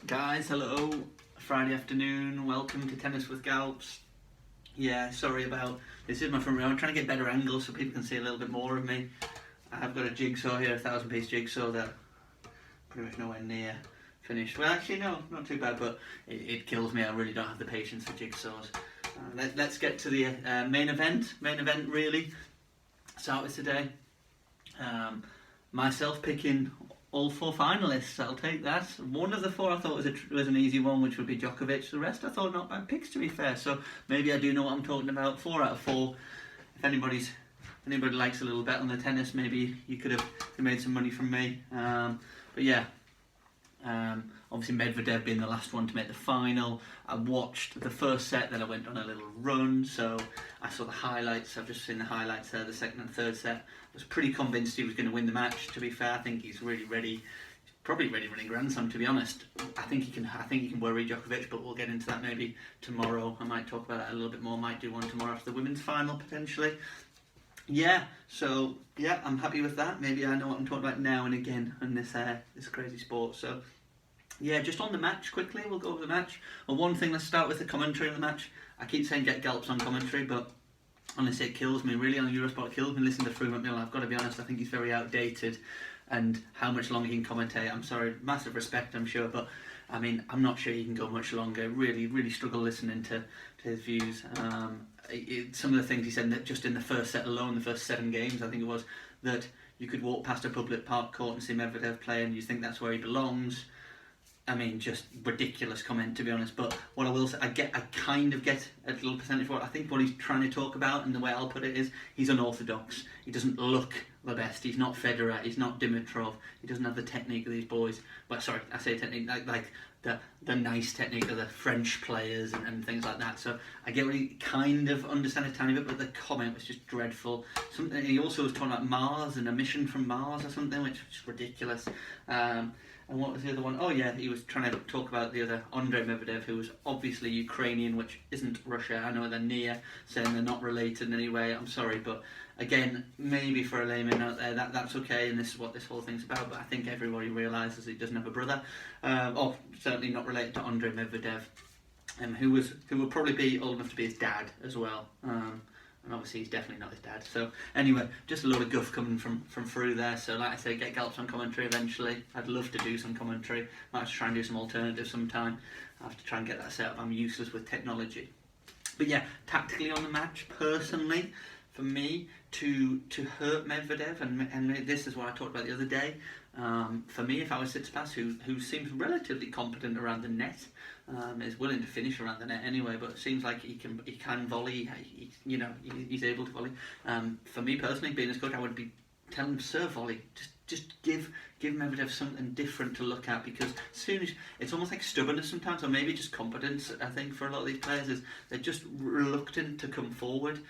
Guys, hello. Friday afternoon. Welcome to Tennis with Galps. Yeah, sorry about this. Is my front row. I'm trying to get better angles so people can see a little bit more of me. I've got a jigsaw here, a 1,000-piece jigsaw that pretty much nowhere near finished. Well, actually, no, not too bad, but it kills me. I really don't have the patience for jigsaws. Let's get to the main event. Main event, really. Start with today. Myself picking all four finalists. I'll take that. One of the four I thought was an easy one, which would be Djokovic. The rest I thought not bad picks, to be fair. So maybe I do know what I'm talking about. 4 out of 4. If anybody likes a little bet on the tennis, maybe you could have made some money from me. But yeah. Obviously Medvedev being the last one to make the final. I watched the first set, then I went on a little run, so I saw the highlights. I've just seen the highlights there, the second and third set. I was pretty convinced he was going to win the match, to be fair. I think he's really ready. He's probably ready running Grand Slam, to be honest. I think he can worry Djokovic, but we'll get into that maybe tomorrow. I might talk about that a little bit more. Might do one tomorrow after the women's final, potentially. Yeah, so yeah, I'm happy with that. Maybe I know what I'm talking about now and again in this crazy sport. So yeah, just on the match quickly, we'll go over the match. Well, one thing, let's start with the commentary on the match. I keep saying get Galps on commentary, but honestly it kills me, really, on Eurosport. It kills me listening to Freeman Mill. I've got to be honest, I think he's very outdated, and how much longer he can commentate, I'm sorry, massive respect, I'm sure, but I mean, I'm not sure he can go much longer. Really, really struggle listening to his views. Some of the things he said that just in the first set alone, the first 7 games, I think it was, that you could walk past a public park court and see Medvedev play and you think that's where he belongs. I mean, just ridiculous comment, to be honest. But what I will say, I kind of get a little percentage of what I think what he's trying to talk about, and the way I'll put it is, he's unorthodox. He doesn't look the best. He's not Federer. He's not Dimitrov. He doesn't have the technique of these boys. But sorry, I say technique like the nice technique of the French players and things like that. So I get really kind of understand a tiny bit, but the comment was just dreadful. Something he also was talking about Mars and a mission from Mars or something, which was just ridiculous. And what was the other one? Oh yeah, he was trying to talk about the other, Andrei Medvedev, who was obviously Ukrainian, which isn't Russia. I know they're near, saying they're not related in any way. I'm sorry, but again, maybe for a layman out there, that's okay, and this is what this whole thing's about. But I think everybody realises he doesn't have a brother, or certainly not related to Andrei Medvedev, who would probably be old enough to be his dad as well. And obviously he's definitely not his dad. So anyway, just a lot of guff coming from through there. So like I say, get Galps on commentary eventually. I'd love to do some commentary. Might have to try and do some alternatives sometime. I have to try and get that set up. I'm useless with technology. But yeah, tactically on the match, personally, for me, to hurt Medvedev, and this is what I talked about the other day, for me, if I was Tsitsipas, who seems relatively competent around the net, is willing to finish around the net anyway, but it seems like he can volley. He's able to volley. For me personally, being his coach, I would be telling him serve volley. Just give Medvedev something different to look at, because as soon as it's almost like stubbornness sometimes, or maybe just competence. I think for a lot of these players is they're just reluctant to come forward.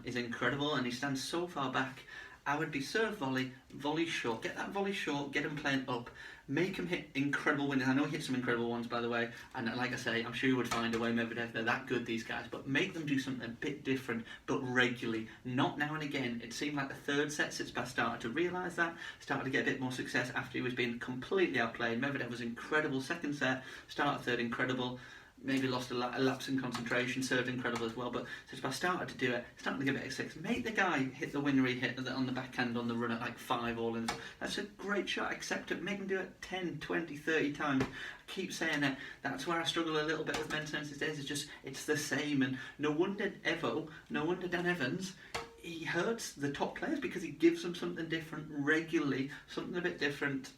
Is incredible, and he stands so far back. I would be serve volley short. Get that volley short. Get him playing up. Make him hit incredible winners. I know he hit some incredible ones, by the way. And like I say, I'm sure you would find a way, Medvedev. They're that good, these guys. But make them do something a bit different, but regularly. Not now and again. It seemed like the third set, Tsitsipas started to realise that. Started to get a bit more success after he was being completely outplayed. Medvedev was incredible. Second set, start of third, incredible. Maybe lost a lapse in concentration, served incredible as well, but Tsitsipas started to do it, starting to give it a 6. Make the guy hit the winner he hit on the backhand on the run at like 5 all in. That's a great shot, accept it, make him do it 10, 20, 30 times. I keep saying it, that's where I struggle a little bit with men's tennis these days, it's the same, and no wonder Dan Evans, he hurts the top players because he gives them something different regularly, something a bit different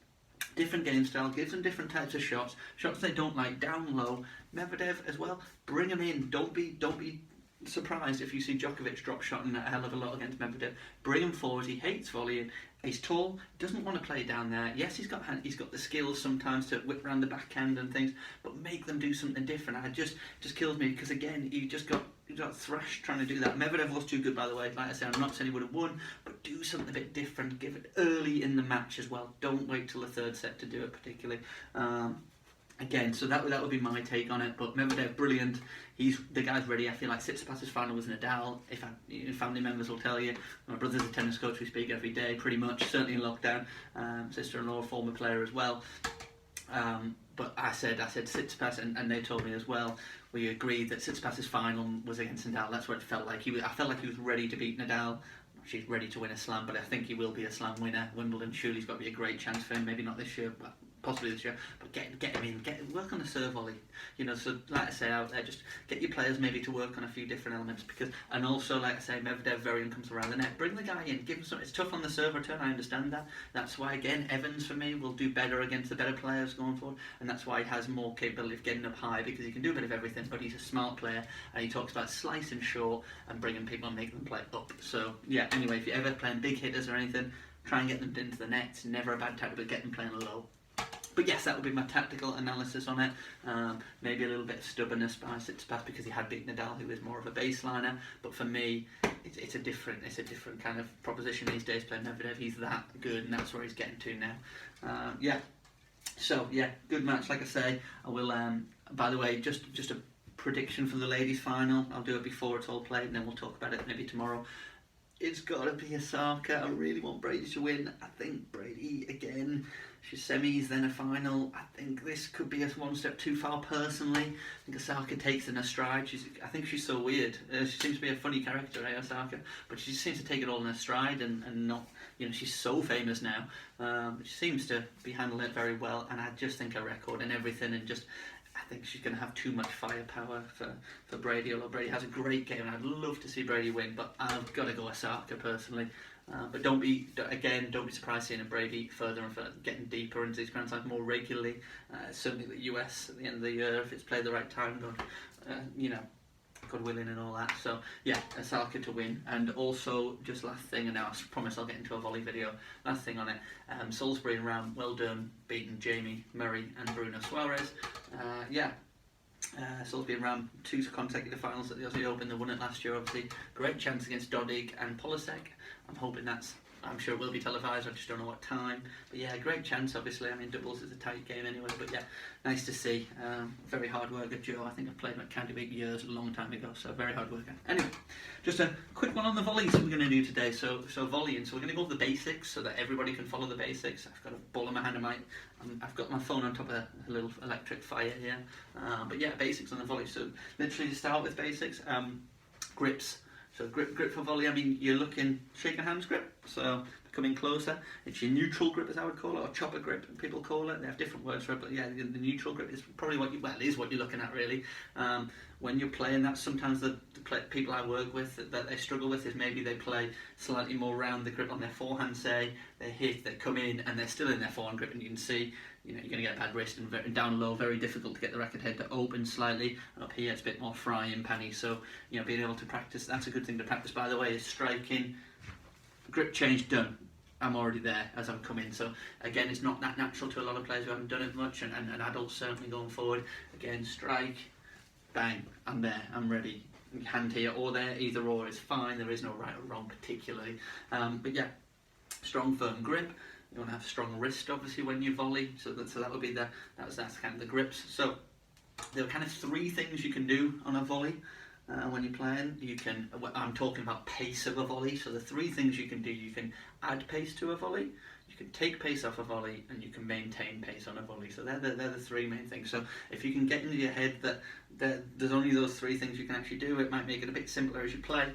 game style, gives them different types of shots they don't like, down low. Medvedev as well, bring him in. Don't be surprised if you see Djokovic drop shotting a hell of a lot against Medvedev. Bring him forward. He hates volleying. He's tall, doesn't want to play down there. Yes, he's got the skills sometimes to whip around the backhand and things, but make them do something different. It just kills me, because again, you got thrashed trying to do that. Medvedev was too good, by the way. Like I said, I'm not saying he would have won, but do something a bit different. Give it early in the match as well. Don't wait till the third set to do it, particularly. Again, so that would be my take on it. But Medvedev, brilliant. The guy's ready. I feel like Tsitsipas's final was Nadal. Family members will tell you. My brother's a tennis coach. We speak every day, pretty much. Certainly in lockdown. Sister-in-law, former player as well. But I said tsitsipas, and they told me as well. We agreed that Tsitsipas's final was against Nadal. That's what it felt like. I felt like he was ready to beat Nadal. She's ready to win a slam, but I think he will be a slam winner. Wimbledon, surely he's got to be a great chance for him. Maybe not this year, but possibly this year. But get him in, work on the serve volley. So like I say out there, just get your players maybe to work on a few different elements, and also like I say, Medvedev very comes around the net. Bring the guy in, give him some. It's tough on the serve return. I understand that. That's why again Evans for me will do better against the better players going forward, and that's why he has more capability of getting up high, because he can do a bit of everything. But he's a smart player, and he talks about slicing short and bringing people and making them play up. So yeah. Anyway, if you're ever playing big hitters or anything, try and get them into the net. It's never a bad tactic, but get them playing low. But yes, that would be my tactical analysis on it. Maybe a little bit of stubbornness by Tsitsipas because he had beaten Nadal, who is more of a baseliner. But for me, it's a different kind of proposition these days. Playing Medvedev, he's that good, and that's where he's getting to now. So yeah, good match. Like I say, I will. By the way, just a prediction for the ladies' final. I'll do it before it's all played, and then we'll talk about it maybe tomorrow. It's got to be Osaka. I really want Brady to win. I think Brady again. She's semis, then a final. I think this could be a one step too far personally. I think Osaka takes in her stride. I think she's so weird. She seems to be a funny character, Osaka? But she just seems to take it all in her stride and not, she's so famous now. She seems to be handling it very well, and I just think her record and everything, and just, I think she's going to have too much firepower for Brady, although Brady has a great game, and I'd love to see Brady win, but I've got to go Osaka personally. But don't be surprised seeing a Brady further and further, getting deeper into these Grand Slams more regularly. Certainly the US at the end of the year, if it's played the right time, God willing and all that. So yeah, Osaka to win. And also, just last thing, and now I promise I'll get into a volley video. Last thing on it, Salisbury and Ram, well done, beating Jamie Murray and Bruno Suarez. Salisbury and Ram, 2 consecutive finals at the Aussie Open. They won it last year, obviously. Great chance against Dodig and Polasek. I'm sure it will be televised, I just don't know what time. But yeah, great chance, obviously. I mean, doubles is a tight game anyway, but yeah, nice to see. Very hard worker, Joe. I think I played him at Canterbury years, a long time ago, so very hard worker. Anyway, just a quick one on the volleys we're going to do today. So volleying, so we're going to go over the basics so that everybody can follow the basics. I've got a ball in my hand, I've got my phone on top of a little electric fire here. But yeah, basics on the volley. So literally to start with basics, grips. So grip for volley, I mean, you're looking shaking hands grip, so coming closer. It's your neutral grip, as I would call it, or chopper grip, people call it. They have different words for it, but yeah, the neutral grip is probably is what you're looking at, really. When you're playing that, sometimes the people I work with that they struggle with is maybe they play slightly more round the grip on their forehand, say, they hit, they come in, and they're still in their forehand grip, and you can see, you're going to get a bad wrist, and down low, very difficult to get the racket head to open slightly, and up here it's a bit more frying panny, so, being able to practice, that's a good thing to practice, by the way, is striking, grip change done. I'm already there as I'm coming, so again, it's not that natural to a lot of players who haven't done it much, and adults certainly going forward. Again, strike, bang, I'm there, I'm ready. Hand here or there, either or is fine. There is no right or wrong particularly, but yeah, strong firm grip. You want to have strong wrist, obviously, when you volley. So that would be that's kind of the grips. So there are kind of 3 things you can do on a volley when you're playing. I'm talking about pace of a volley. So the 3 things you can do: you can add pace to a volley, you can take pace off a volley, and you can maintain pace on a volley. So they're the 3 main things. So if you can get into your head that there's only those 3 things you can actually do, it might make it a bit simpler as you play.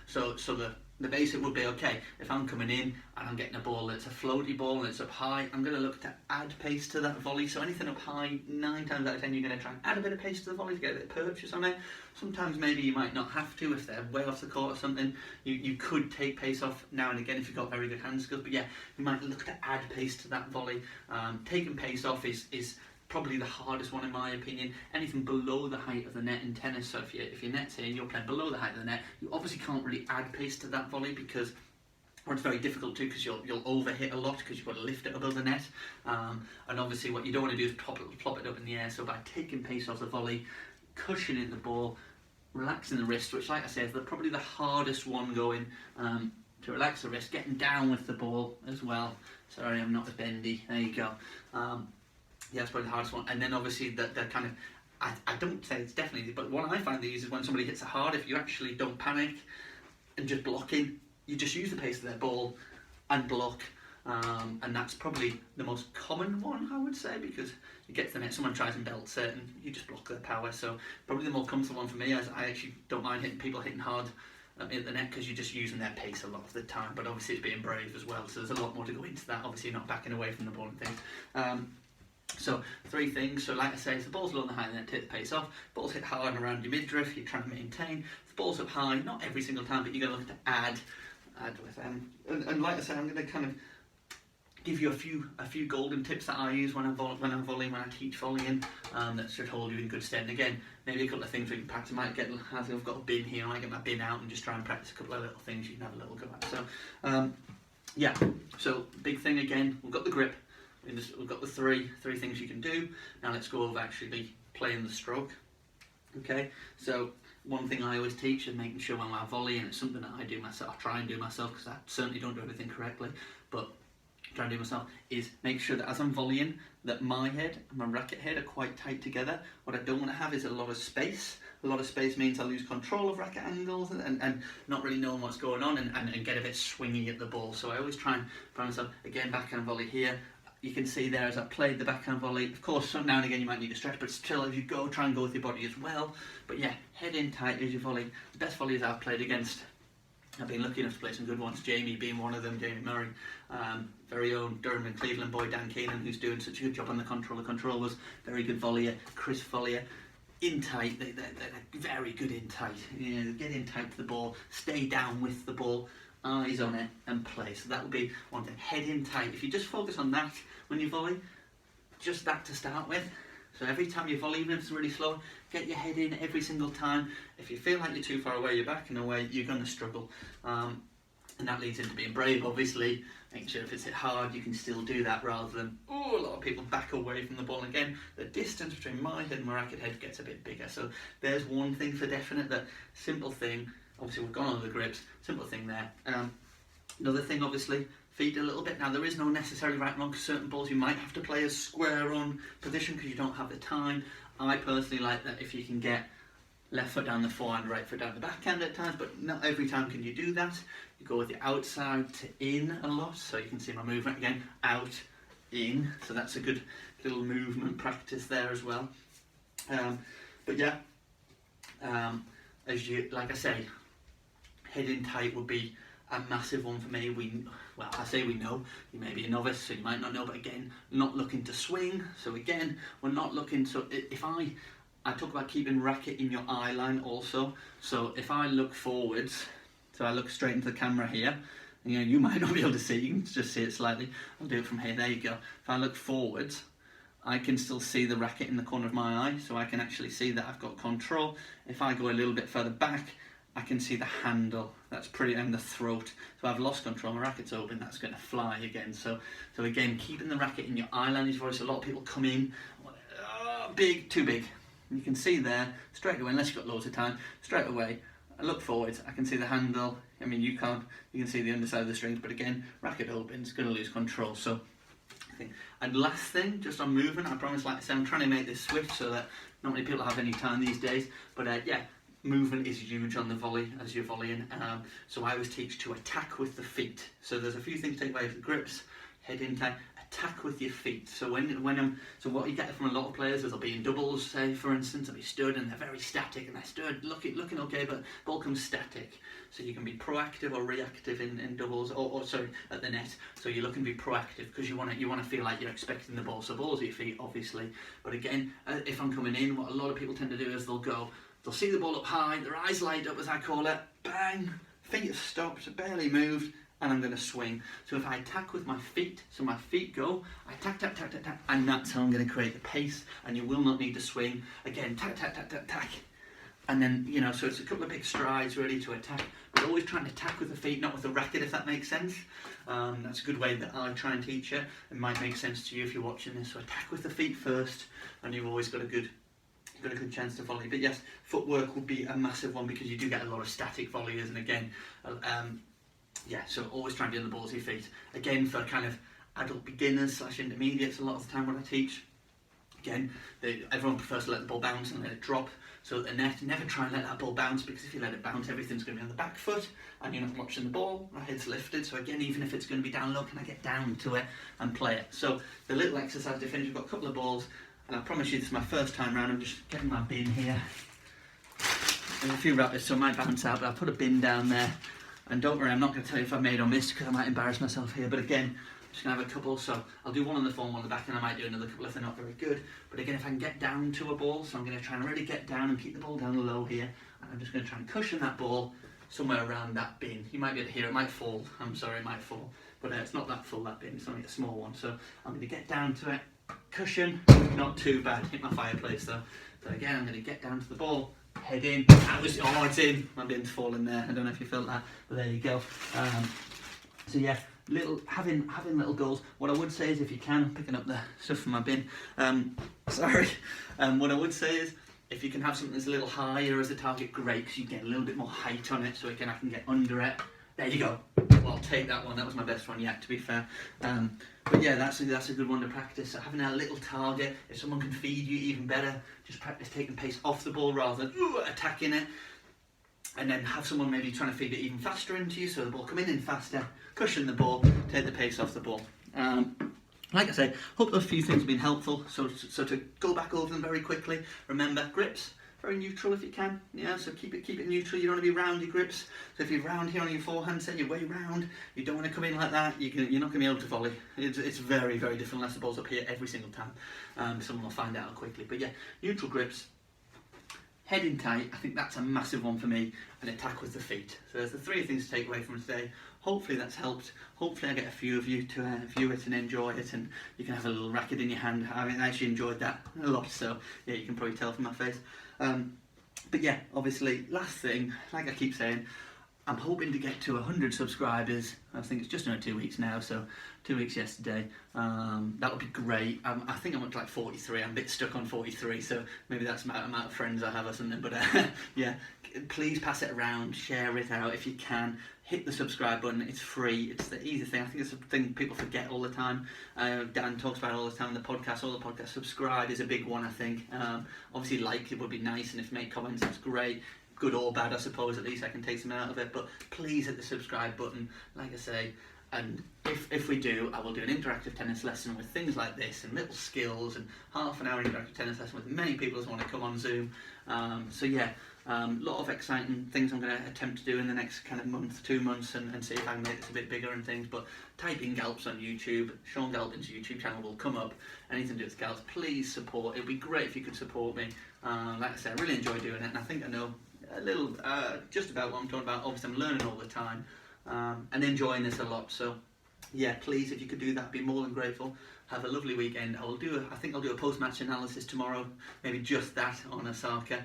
So the basic would be, okay, if I'm coming in and I'm getting a ball that's a floaty ball and it's up high, I'm going to look to add pace to that volley. So anything up high, 9 times out of 10 you're going to try and add a bit of pace to the volley to get a bit of purchase on it. Sometimes maybe you might not have to if they're way off the court or something. You could take pace off now and again if you've got very good hand skills, but yeah, you might look to add pace to that volley. Taking pace off is probably the hardest one in my opinion. Anything below the height of the net in tennis, so if your net's here and you're playing below the height of the net, you obviously can't really add pace to that volley or it's very difficult to, because you'll overhit a lot because you've got to lift it above the net, and obviously what you don't want to do is plop it up in the air. So by taking pace off the volley, cushioning the ball, relaxing the wrist, which like I said is probably the hardest one going, to relax the wrist, getting down with the ball as well. Sorry, I'm not as bendy. There you go. Yeah, that's probably the hardest one. And then obviously the kind of, I don't say it's definitely, but what I find these is when somebody hits it hard, if you actually don't panic and just block in, you just use the pace of their ball and block, And that's probably the most common one, I would say, because you get to the net, someone tries and belts it, and you just block their power. So probably the more comfortable one for me, as I actually don't mind people hitting hard at the net, because you're just using their pace a lot of the time. But obviously it's being brave as well, so there's a lot more to go into that. Obviously you're not backing away from the ball and things. So 3 things. So like I say, if the ball's low on the high net, take the pace off. Ball's hit hard around your midriff, you're trying to maintain. If the ball's up high, not every single time, but you're going to look to add with them. And like I say, I'm going to kind of give you a few golden tips that I use when I'm volleying, when I teach volleying, that should hold you in good stead. And again, maybe a couple of things we can practice. I might get, as I've got a bin here, I might get my bin out and just try and practice a couple of little things you can have a little go at. So yeah, so big thing again, we've got the grip, we've got the three things you can do. Now let's go over actually playing the stroke. Okay, so one thing I always teach is making sure when I'm volleying, it's something that I do myself, I try and do myself, because I certainly don't do everything correctly, but try and do myself, is make sure that as I'm volleying, that my head and my racket head are quite tight together. What I don't want to have is a lot of space. A lot of space means I lose control of racket angles and not really knowing what's going on, and get a bit swingy at the ball. So I always try and find myself, again, backhand volley here. You can see there as I played the backhand volley, of course now and again you might need to stretch, but still as you go, try and go with your body as well. But yeah, head in tight as you volley. The best volleys I've played against, I've been lucky enough to play some good ones, Jamie being one of them, Jamie Murray, very own Durham and Cleveland boy Dan Keenan, who's doing such a good job on the control. The control was very good volleyer, Chris volleyer. In tight, they're very good in tight. You know, get in tight to the ball, stay down with the ball, eyes on it and play. So that would be one thing, head in tight. If you just focus on that when you volley, just that to start with. So every time you volley, even if it's really slow, get your head in every single time. If you feel like you're too far away, you're backing away, you're going to struggle. And that leads into being brave, obviously. Make sure if it's hit hard, you can still do that, rather than, a lot of people back away from the ball. And again, the distance between my head and my racket head gets a bit bigger. So there's one thing for definite, that simple thing. Obviously we've gone on the grips, simple thing there. Another thing, obviously, feet a little bit. Now there is no necessarily right and wrong, because certain balls you might have to play a square on position because you don't have the time. I personally like that if you can get left foot down the forehand, right foot down the backhand at times, but not every time can you do that. You go with the outside to in a lot, so you can see my movement again, out, in, so that's a good little movement practice there as well. But yeah, as you, like I say, head in tight would be a massive one for me. Well, I say we know, you may be a novice, so you might not know, but again, not looking to swing. So again, we're not looking to, if I talk about keeping racket in your eye line also. So if I look forwards, so I look straight into the camera here, you know, you might not be able to see, you can just see it slightly. I'll do it from here, there you go. If I look forwards, I can still see the racket in the corner of my eye, so I can actually see that I've got control. If I go a little bit further back, I can see the handle, that's pretty, and the throat. So I've lost control, my racket's open, that's going to fly again. So again, keeping the racket in your eye line is voice. A lot of people come in, big, too big. You can see there, straight away, unless you've got loads of time, straight away, I look forwards, I can see the handle. I mean, you can see the underside of the strings, but again, racket open, it's going to lose control. So, and last thing, just on movement, I promise, like I said, I'm trying to make this swift so that not many people have any time these days, but yeah, movement is huge on the volley as you're volleying. So I always teach to attack with the feet. So there's a few things to take away from the grips, head in tight, attack with your feet. So so what you get from a lot of players is they'll be in doubles, say for instance, they'll be stood and they're very static, and they're stood looking okay, but ball comes static. So you can be proactive or reactive in doubles, or sorry, at the net. So you're looking to be proactive because you want to feel like you're expecting the ball. So balls at your feet, obviously. But again, if I'm coming in, what a lot of people tend to do is they'll see the ball up high, their eyes light up as I call it, bang, feet have stopped, barely moved, and I'm going to swing. So if I attack with my feet, so my feet go, I tack, tack, tack, tack, tack, and that's how I'm going to create the pace, and you will not need to swing. Again, tack, tack, tack, tack, tack. And then, you know, so it's a couple of big strides really to attack, but always trying to attack with the feet, not with the racket, if that makes sense. That's a good way that I try and teach it. It might make sense to you if you're watching this. So attack with the feet first, and you've always got a good chance to volley. But yes, footwork would be a massive one because you do get a lot of static volleyers, and again, yeah, so always try and do the balls at your feet. Again, for kind of adult beginners / intermediates, a lot of the time when I teach, Again, everyone prefers to let the ball bounce and let it drop. So at the net, never try and let that ball bounce, because if you let it bounce, everything's going to be on the back foot and you're not watching the ball. My head's lifted, so again, even if it's going to be down low, can I get down to it and play it? So the little exercise to finish, I've got a couple of balls, and I promise you this is my first time round. I'm just getting my bin here. There's a few rabbits, so I might bounce out, but I'll put a bin down there. And don't worry, I'm not going to tell you if I made or missed, because I might embarrass myself here. But again, I'm just going to have a couple, so I'll do one on the form, one on the back, and I might do another couple if they're not very good. But again, if I can get down to a ball, so I'm going to try and really get down and keep the ball down low here. And I'm just going to try and cushion that ball somewhere around that bin. You might be able to hear it might fall. I'm sorry, it might fall. But it's not that full, that bin. It's only a small one. So I'm going to get down to it, cushion, not too bad. Hit my fireplace though. So again, I'm going to get down to the ball, head in. Oh, it's in. My bin's fallen there. I don't know if you felt that, but there you go. So yeah, having little goals. What I would say is, if you can, picking up the stuff from my bin. What I would say is, if you can have something that's a little higher as a target, great, because you get a little bit more height on it. So again, I can get under it. There you go. Well, I'll take that one. That was my best one yet, to be fair. But yeah, that's a good one to practice. So having a little target, if someone can feed you, even better. Just practice taking pace off the ball rather than attacking it. And then have someone maybe trying to feed it even faster into you, so the ball coming in faster, cushion the ball, take the pace off the ball. Like I say, hope those few things have been helpful. So to go back over them very quickly, remember, grips, very neutral if you can. Yeah, so keep it neutral. You don't want to be roundy grips. So if you're round here on your forehand, say you're way round, you don't want to come in like that. You're not going to be able to volley. It's very, very different unless the ball's up here every single time. Someone will find out quickly. But yeah, neutral grips. Head in tight, I think that's a massive one for me, and attack with the feet. So there's the three things to take away from today. Hopefully that's helped. Hopefully I get a few of you to view it and enjoy it, and you can have a little racket in your hand. I actually enjoyed that a lot, so yeah, you can probably tell from my face. But yeah, obviously, last thing, like I keep saying, I'm hoping to get to 100 subscribers. I think it's just under 2 weeks now, so 2 weeks yesterday. That would be great. I think I'm up to like 43. I'm a bit stuck on 43, so maybe that's the amount of friends I have or something. But yeah, please pass it around, share it out if you can. Hit the subscribe button. It's free. It's the easy thing. I think it's a thing people forget all the time. Dan talks about it all the time in the podcast. All the podcasts. Subscribe is a big one, I think. Obviously, like it would be nice, and if you make comments, that's great. Good or bad, I suppose. At least I can take something out of it. But please hit the subscribe button, like I say. And if we do, I will do an interactive tennis lesson with things like this and little skills, and half an hour interactive tennis lesson with many people who want to come on Zoom. So yeah, a lot of exciting things I'm going to attempt to do in the next kind of month, 2 months, and see if I can make this a bit bigger and things. But type in Galps on YouTube. Sean Galpin's YouTube channel will come up. Anything to do with Galps, please support. It would be great if you could support me. Like I said, I really enjoy doing it, and I think I know a little, just about what I'm talking about. Obviously I'm learning all the time, and enjoying this a lot, so yeah, please, if you could do that, I'd be more than grateful. Have a lovely weekend. I think I'll do a post-match analysis tomorrow, maybe just that on Osaka.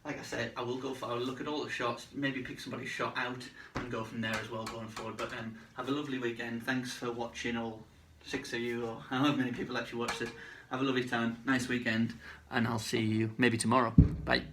Like I said, I will look at all the shots, maybe pick somebody's shot out and go from there as well going forward. But have a lovely weekend. Thanks for watching, all 6 of you, or however many people actually watched it. Have a lovely time, nice weekend, and I'll see you maybe tomorrow. Bye.